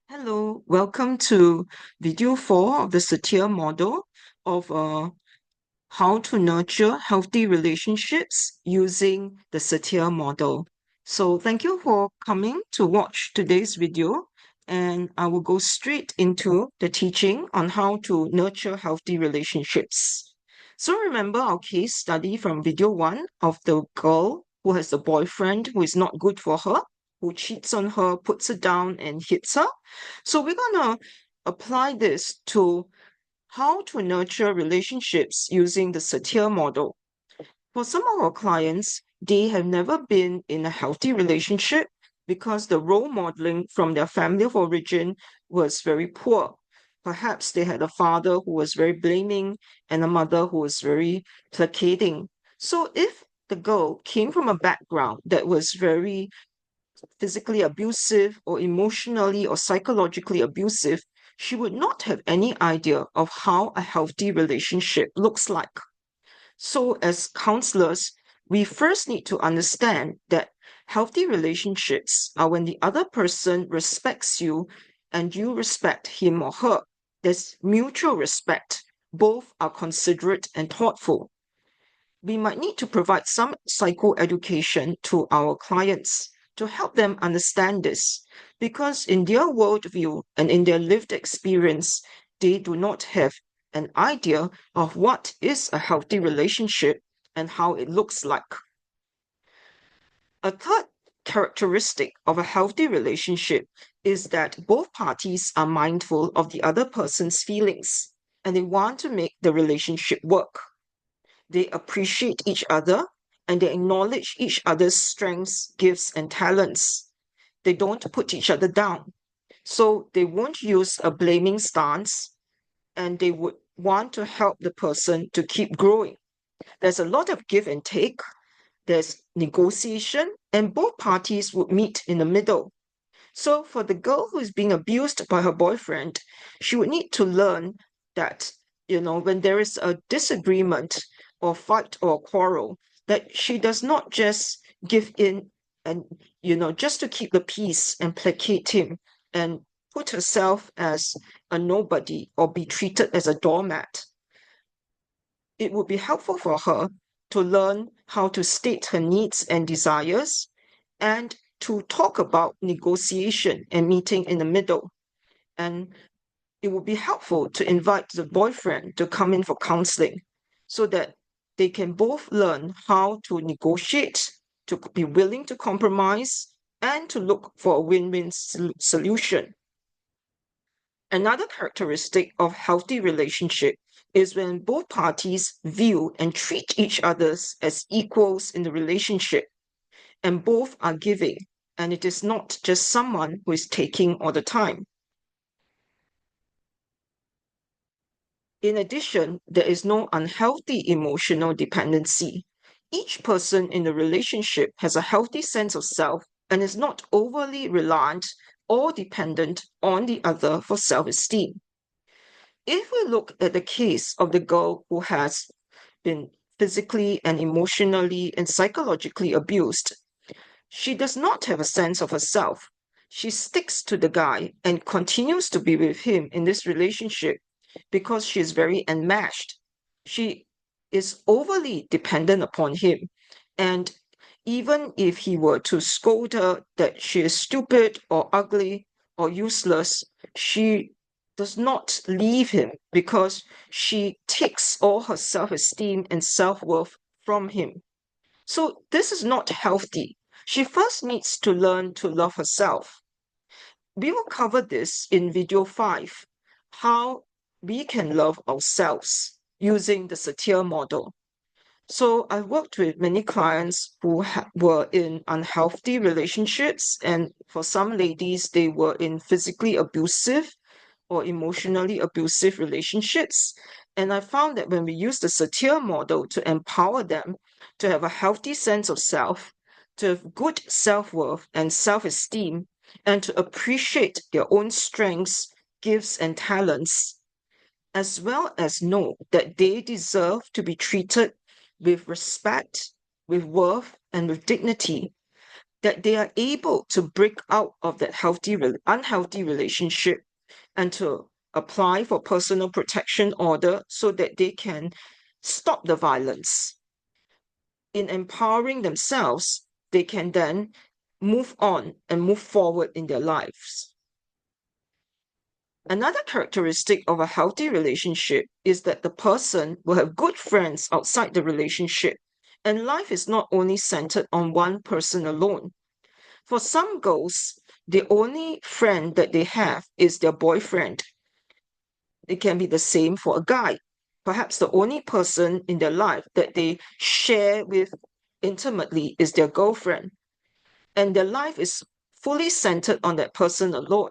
Hello, welcome to video 4 of the Satir model of how to nurture healthy relationships using the Satir model. So thank you for coming to watch today's video, and I will go straight into the teaching on how to nurture healthy relationships. So remember our case study from video 1 of the girl who has a boyfriend who is not good for her, who cheats on her, puts her down, and hits her. So we're going to apply this to how to nurture relationships using the Satir model. For some of our clients, they have never been in a healthy relationship because the role modeling from their family of origin was very poor. Perhaps they had a father who was very blaming and a mother who was very placating. So if the girl came from a background that was very physically abusive or emotionally or psychologically abusive, she would not have any idea of how a healthy relationship looks like. So, as counselors, we first need to understand that healthy relationships are when the other person respects you and you respect him or her. There's mutual respect. Both are considerate and thoughtful. We might need to provide some psychoeducation to our clients to help them understand this, because in their worldview and in their lived experience, they do not have an idea of what is a healthy relationship and how it looks like. A third characteristic of a healthy relationship is that both parties are mindful of the other person's feelings and they want to make the relationship work. They appreciate each other and they acknowledge each other's strengths, gifts, and talents. They don't put each other down. So they won't use a blaming stance and they would want to help the person to keep growing. There's a lot of give and take, there's negotiation, and both parties would meet in the middle. So for the girl who is being abused by her boyfriend, she would need to learn that, when there is a disagreement or fight or quarrel, that she does not just give in and, just to keep the peace and placate him and put herself as a nobody or be treated as a doormat. It would be helpful for her to learn how to state her needs and desires and to talk about negotiation and meeting in the middle. And it would be helpful to invite the boyfriend to come in for counseling so that they can both learn how to negotiate, to be willing to compromise, and to look for a win-win solution. Another characteristic of healthy relationship is when both parties view and treat each other as equals in the relationship and both are giving, and it is not just someone who is taking all the time. In addition, there is no unhealthy emotional dependency. Each person in the relationship has a healthy sense of self and is not overly reliant or dependent on the other for self-esteem. If we look at the case of the girl who has been physically and emotionally and psychologically abused, she does not have a sense of herself. She sticks to the guy and continues to be with him in this relationship because she is very enmeshed. She is overly dependent upon him. And even if he were to scold her that she is stupid or ugly or useless, she does not leave him because she takes all her self-esteem and self-worth from him. So this is not healthy. She first needs to learn to love herself. We will cover this in video 5, how we can love ourselves using the Satir model. So I've worked with many clients who were in unhealthy relationships, and for some ladies, they were in physically abusive or emotionally abusive relationships. And I found that when we use the Satir model to empower them to have a healthy sense of self, to have good self-worth and self-esteem, and to appreciate their own strengths, gifts, and talents, as well as know that they deserve to be treated with respect, with worth, and with dignity, that they are able to break out of that unhealthy relationship and to apply for personal protection order so that they can stop the violence. In empowering themselves, they can then move on and move forward in their lives. Another characteristic of a healthy relationship is that the person will have good friends outside the relationship, and life is not only centered on one person alone. For some girls, the only friend that they have is their boyfriend. It can be the same for a guy. Perhaps the only person in their life that they share with intimately is their girlfriend. And their life is fully centered on that person alone.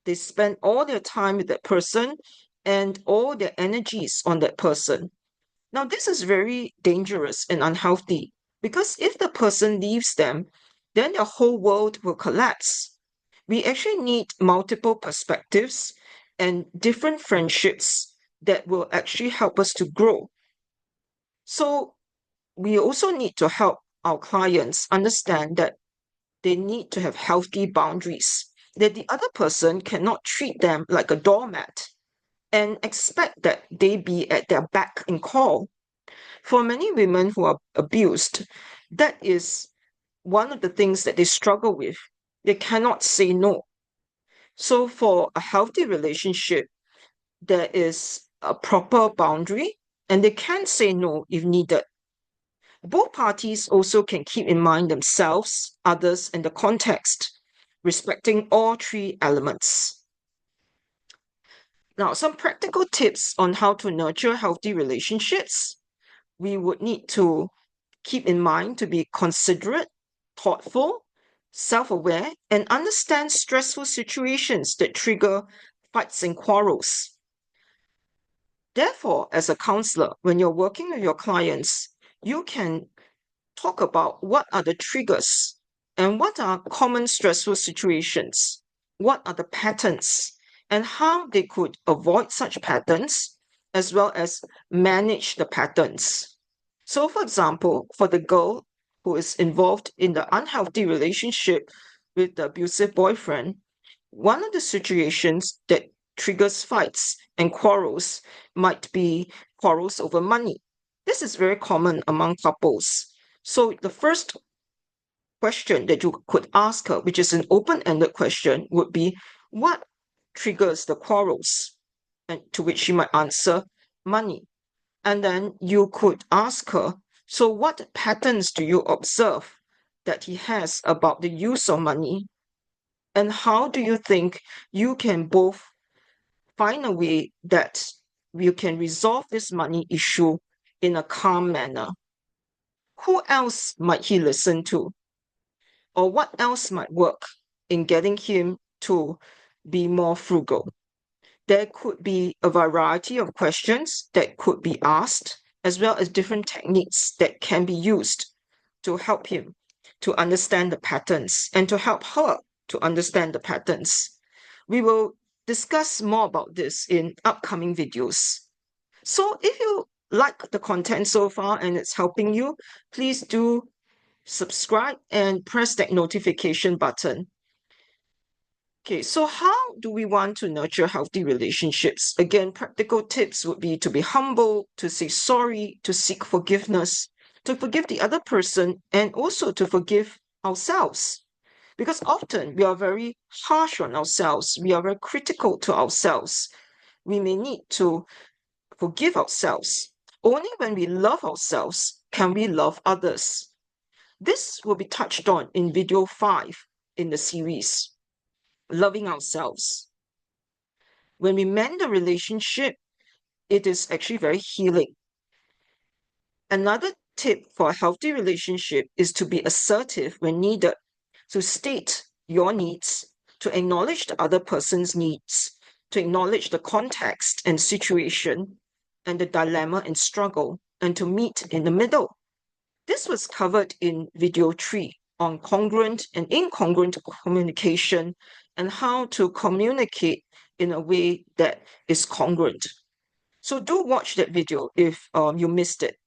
They spend all their time with that person and all their energies on that person. Now, this is very dangerous and unhealthy because if the person leaves them, then their whole world will collapse. We actually need multiple perspectives and different friendships that will actually help us to grow. So, we also need to help our clients understand that they need to have healthy boundaries, that the other person cannot treat them like a doormat and expect that they be at their beck and call. For many women who are abused, that is one of the things that they struggle with. They cannot say no. So, for a healthy relationship, there is a proper boundary and they can say no if needed. Both parties also can keep in mind themselves, others, and the context, respecting all three elements. Now, some practical tips on how to nurture healthy relationships. We would need to keep in mind to be considerate, thoughtful, self-aware, and understand stressful situations that trigger fights and quarrels. Therefore, as a counselor, when you're working with your clients, you can talk about what are the triggers and what are common stressful situations, what are the patterns, and how they could avoid such patterns, as well as manage the patterns. So, for example, for the girl who is involved in the unhealthy relationship with the abusive boyfriend, one of the situations that triggers fights and quarrels might be quarrels over money. This is very common among couples. So the first question that you could ask her, which is an open-ended question, would be, what triggers the quarrels? And to which she might answer, money. And then you could ask her, so what patterns do you observe that he has about the use of money? And how do you think you can both find a way that you can resolve this money issue in a calm manner? Who else might he listen to? Or what else might work in getting him to be more frugal? There could be a variety of questions that could be asked, as well as different techniques that can be used to help him to understand the patterns and to help her to understand the patterns. We will discuss more about this in upcoming videos. So if you like the content so far and it's helping you, please do subscribe and press that notification button. Okay, so how do we want to nurture healthy relationships? Again, practical tips would be to be humble, to say sorry, to seek forgiveness, to forgive the other person, and also to forgive ourselves. Because often we are very harsh on ourselves, we are very critical to ourselves. We may need to forgive ourselves. Only when we love ourselves can we love others. This will be touched on in video 5 in the series, Loving Ourselves. When we mend the relationship, it is actually very healing. Another tip for a healthy relationship is to be assertive when needed, to state your needs, to acknowledge the other person's needs, to acknowledge the context and situation and the dilemma and struggle, and to meet in the middle. This was covered in video 3 on congruent and incongruent communication and how to communicate in a way that is congruent. So do watch that video if you missed it.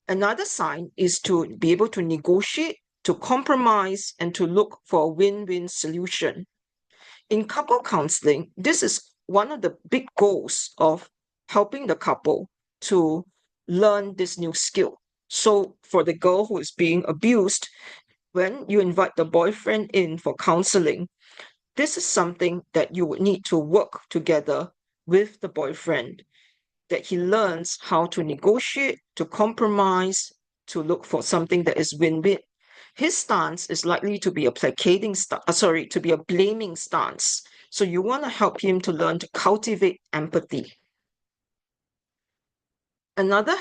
Another sign is to be able to negotiate, to compromise, and to look for a win-win solution. In couple counseling, this is one of the big goals of helping the couple to learn this new skill. So for the girl who is being abused, when you invite the boyfriend in for counseling, this is something that you would need to work together with the boyfriend, that he learns how to negotiate, to compromise, to look for something that is win-win. His stance is likely to be a to be a blaming stance. So you want to help him to learn to cultivate empathy. Another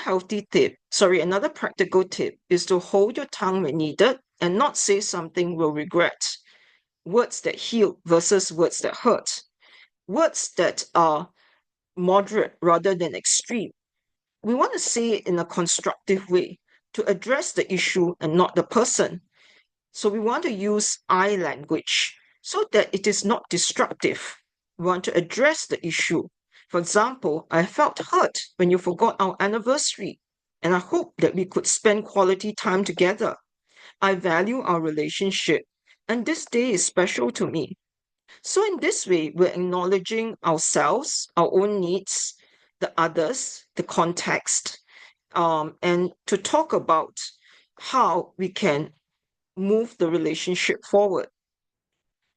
practical tip is to hold your tongue when needed and not say something we'll regret. Words that heal versus words that hurt. Words that are moderate rather than extreme. We want to say it in a constructive way to address the issue and not the person. So we want to use I language so that it is not destructive. We want to address the issue. For example, I felt hurt when you forgot our anniversary, and I hope that we could spend quality time together. I value our relationship, and this day is special to me. So in this way, we're acknowledging ourselves, our own needs, the others, the context, and to talk about how we can move the relationship forward.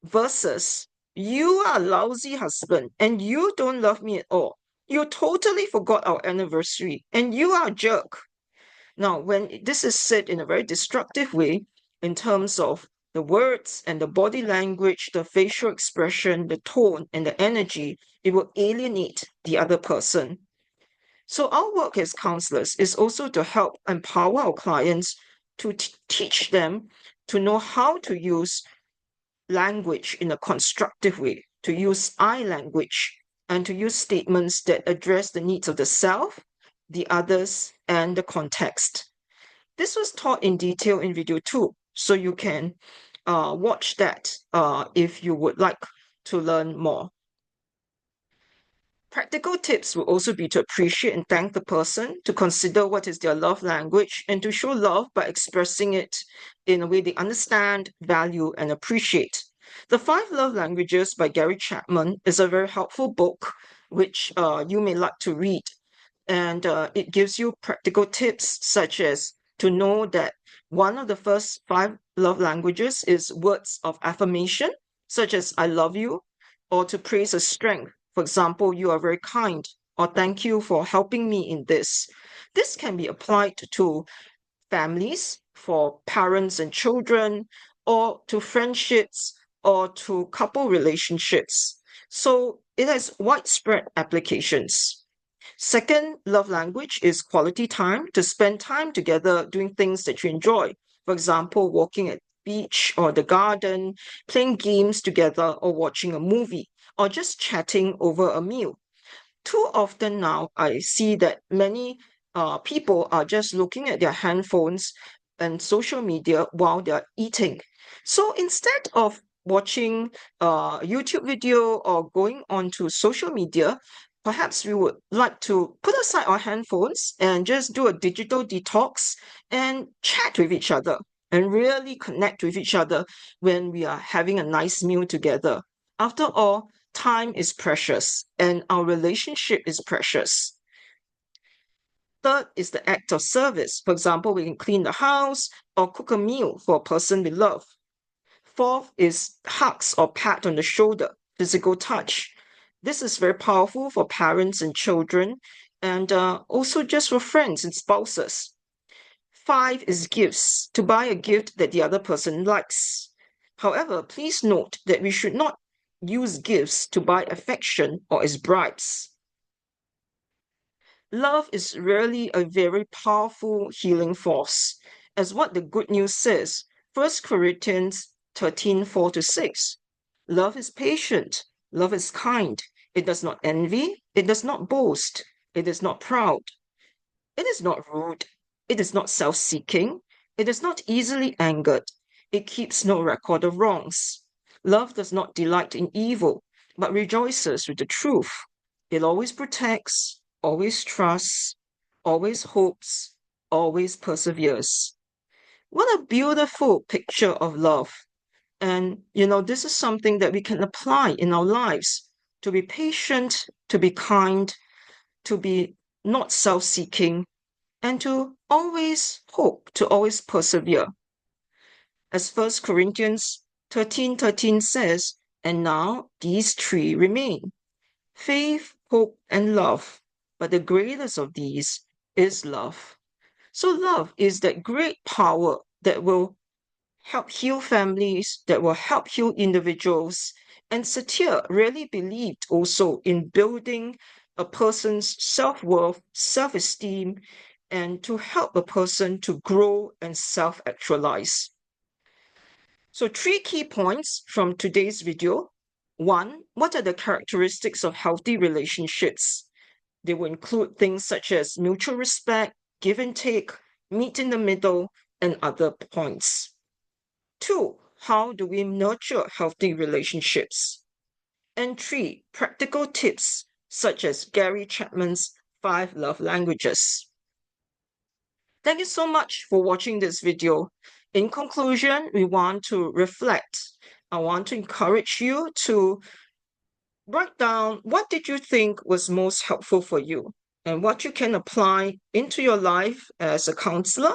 Versus, you are a lousy husband and you don't love me at all. You totally forgot our anniversary and you are a jerk. Now, when this is said in a very destructive way, in terms of the words and the body language, the facial expression, the tone, and the energy, it will alienate the other person. So our work as counselors is also to help empower our clients to teach them to know how to use language in a constructive way, to use I language, and to use statements that address the needs of the self, the others, and the context. This was taught in detail in video 2, so you can watch that if you would like to learn more. Practical tips will also be to appreciate and thank the person, to consider what is their love language, and to show love by expressing it in a way they understand, value, and appreciate. The 5 Love Languages by Gary Chapman is a very helpful book, which you may like to read. And it gives you practical tips, such as to know that one of the first 5 love languages is words of affirmation, such as I love you, or to praise a strength. For example, you are very kind, or thank you for helping me in this. This can be applied to families, for parents and children, or to friendships, or to couple relationships. So it has widespread applications. Second love language is quality time, to spend time together doing things that you enjoy. For example, walking at the beach or the garden, playing games together, or watching a movie, or just chatting over a meal. Too often now, I see that many people are just looking at their handphones and social media while they're eating. So instead of watching a YouTube video or going onto social media, perhaps we would like to put aside our handphones and just do a digital detox and chat with each other and really connect with each other when we are having a nice meal together. After all, time is precious and our relationship is precious. Third is the act of service. For example, we can clean the house or cook a meal for a person we love. Fourth is hugs or pat on the shoulder, physical touch. This is very powerful for parents and children, and also just for friends and spouses. 5 is gifts, to buy a gift that the other person likes. However, please note that we should not use gifts to buy affection or as bribes. Love is really a very powerful healing force, as what the good news says, 1 Corinthians 13, 4-6. Love is patient, love is kind, it does not envy, it does not boast, it is not proud, it is not rude, it is not self-seeking, it is not easily angered, it keeps no record of wrongs. Love does not delight in evil, but rejoices with the truth. It always protects, always trusts, always hopes, always perseveres. What a beautiful picture of love. And, this is something that we can apply in our lives to be patient, to be kind, to be not self-seeking, and to always hope, to always persevere. As 1 Corinthians 13:13 says, and now these three remain: faith, hope, and love. But the greatest of these is love. So love is that great power that will help heal families, that will help heal individuals. And Satir really believed also in building a person's self-worth, self-esteem, and to help a person to grow and self-actualize. So 3 key points from today's video. 1, what are the characteristics of healthy relationships? They will include things such as mutual respect, give and take, meet in the middle, and other points. 2, how do we nurture healthy relationships? And 3, practical tips such as Gary Chapman's 5 love languages. Thank you so much for watching this video. In conclusion, we want to reflect. I want to encourage you to write down what did you think was most helpful for you and what you can apply into your life as a counselor.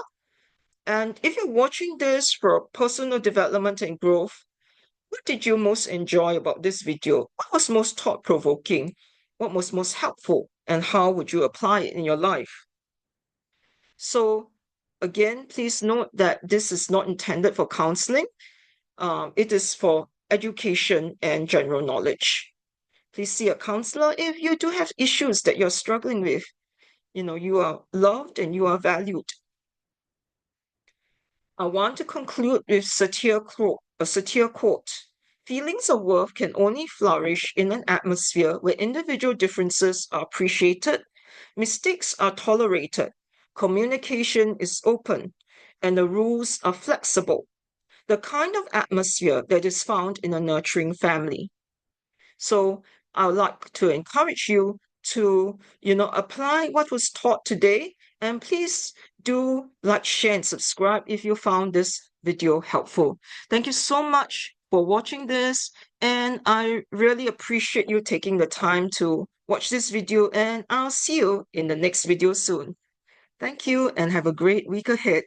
And if you're watching this for personal development and growth, what did you most enjoy about this video? What was most thought-provoking? What was most helpful? And how would you apply it in your life? So again, please note that this is not intended for counseling. It is for education and general knowledge. Please see a counselor if you do have issues that you're struggling with. You are loved and you are valued. I want to conclude with a Satir quote. Feelings of worth can only flourish in an atmosphere where individual differences are appreciated, mistakes are tolerated, communication is open, and the rules are flexible. The kind of atmosphere that is found in a nurturing family. So I would like to encourage you to, apply what was taught today. And please do like, share, and subscribe if you found this video helpful. Thank you so much for watching this. And I really appreciate you taking the time to watch this video. And I'll see you in the next video soon. Thank you and have a great week ahead.